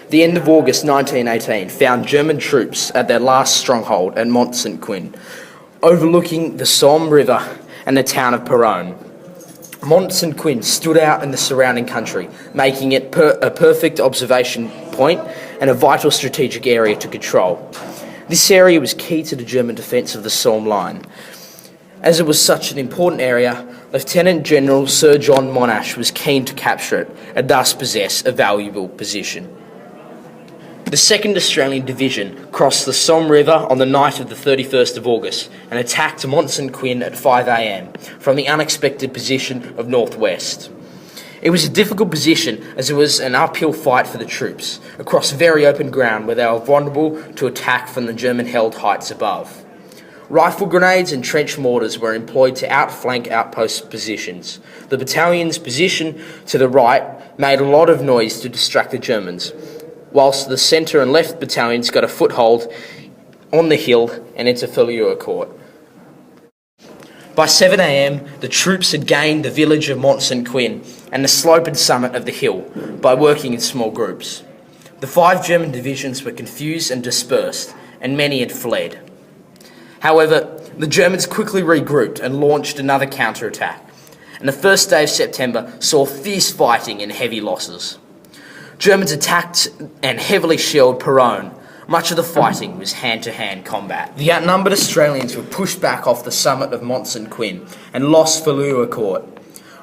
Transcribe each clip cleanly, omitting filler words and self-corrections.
The end of August 1918 found German troops at their last stronghold at Mont St Quin, overlooking the Somme River and the town of Péronne. Mont St Quin stood out in the surrounding country, making it a perfect observation point and a vital strategic area to control. This area was key to the German defence of the Somme line. As it was such an important area, Lieutenant General Sir John Monash was keen to capture it and thus possess a valuable position. The 2nd Australian Division crossed the Somme River on the night of the 31st of August and attacked Mont St Quin at 5 a.m. from the unexpected position of northwest. It was a difficult position as it was an uphill fight for the troops, across very open ground where they were vulnerable to attack from the German-held heights above. Rifle grenades and trench mortars were employed to outflank outpost positions. The battalion's position to the right made a lot of noise to distract the Germans, whilst the centre and left battalions got a foothold on the hill and into Feuilleux-Court. By 7 a.m, the troops had gained the village of Mont St Quin and the slope and summit of the hill by working in small groups. The 5 German divisions were confused and dispersed, and many had fled. However, the Germans quickly regrouped and launched another counterattack, and the first day of September saw fierce fighting and heavy losses. Germans attacked and heavily shelled Péronne. Much of the fighting was hand-to-hand combat. The outnumbered Australians were pushed back off the summit of Mont St Quin and lost Feuilleux-Court.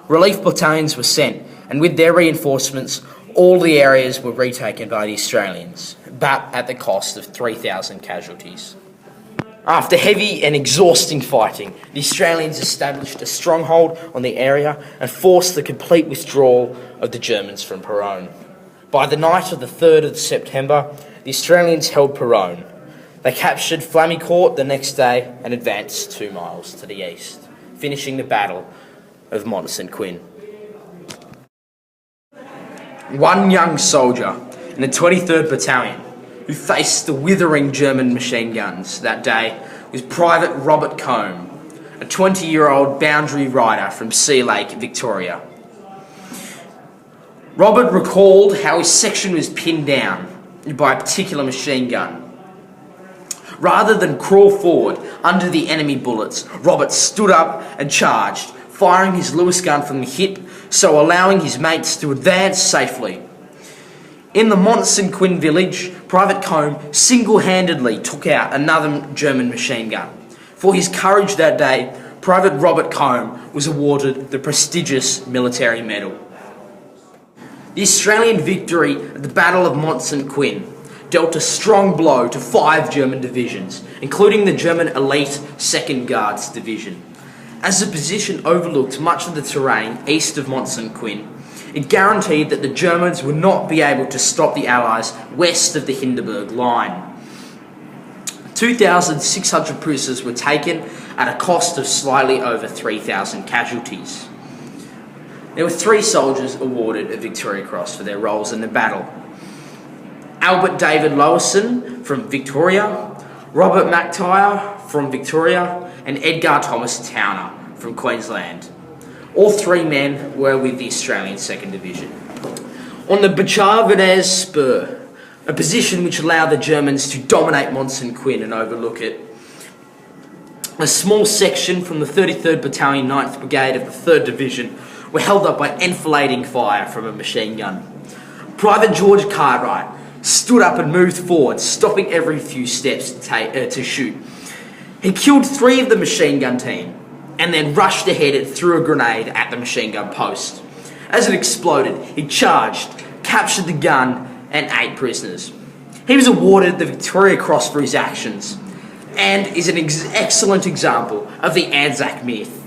Relief battalions were sent, and with their reinforcements, all the areas were retaken by the Australians, but at the cost of 3,000 casualties. After heavy and exhausting fighting, the Australians established a stronghold on the area and forced the complete withdrawal of the Germans from Péronne. By the night of the 3rd of September, the Australians held Péronne. They captured Flamicourt the next day and advanced 2 miles to the east, finishing the Battle of Mont St Quin. One young soldier in the 23rd Battalion who faced the withering German machine guns that day was Private Robert Combe, a 20-year-old boundary rider from Sea Lake, Victoria. Robert recalled how his section was pinned down by a particular machine gun. Rather than crawl forward under the enemy bullets, Robert stood up and charged, firing his Lewis gun from the hip, so allowing his mates to advance safely. In the Mont St Quin village, Private Combe single-handedly took out another German machine gun. For his courage that day, Private Robert Combe was awarded the prestigious military medal. The Australian victory at the Battle of Mont St Quin dealt a strong blow to 5 German divisions, including the German elite 2nd Guards Division. As the position overlooked much of the terrain east of Mont St Quin, it guaranteed that the Germans would not be able to stop the Allies west of the Hindenburg Line. 2,600 prisoners were taken at a cost of slightly over 3,000 casualties. There were 3 soldiers awarded a Victoria Cross for their roles in the battle. Albert David Lowison from Victoria, Robert McTire from Victoria, and Edgar Thomas Towner from Queensland. All 3 men were with the Australian 2nd Division. On the Bachar-Vanez Spur, a position which allowed the Germans to dominate Mont St Quin and overlook it, a small section from the 33rd Battalion 9th Brigade of the 3rd Division were held up by enfilading fire from a machine gun. Private George Cartwright stood up and moved forward, stopping every few steps to shoot. He killed 3 of the machine gun team and then rushed ahead and threw a grenade at the machine gun post. As it exploded, he charged, captured the gun and 8 prisoners. He was awarded the Victoria Cross for his actions and is an excellent example of the Anzac myth.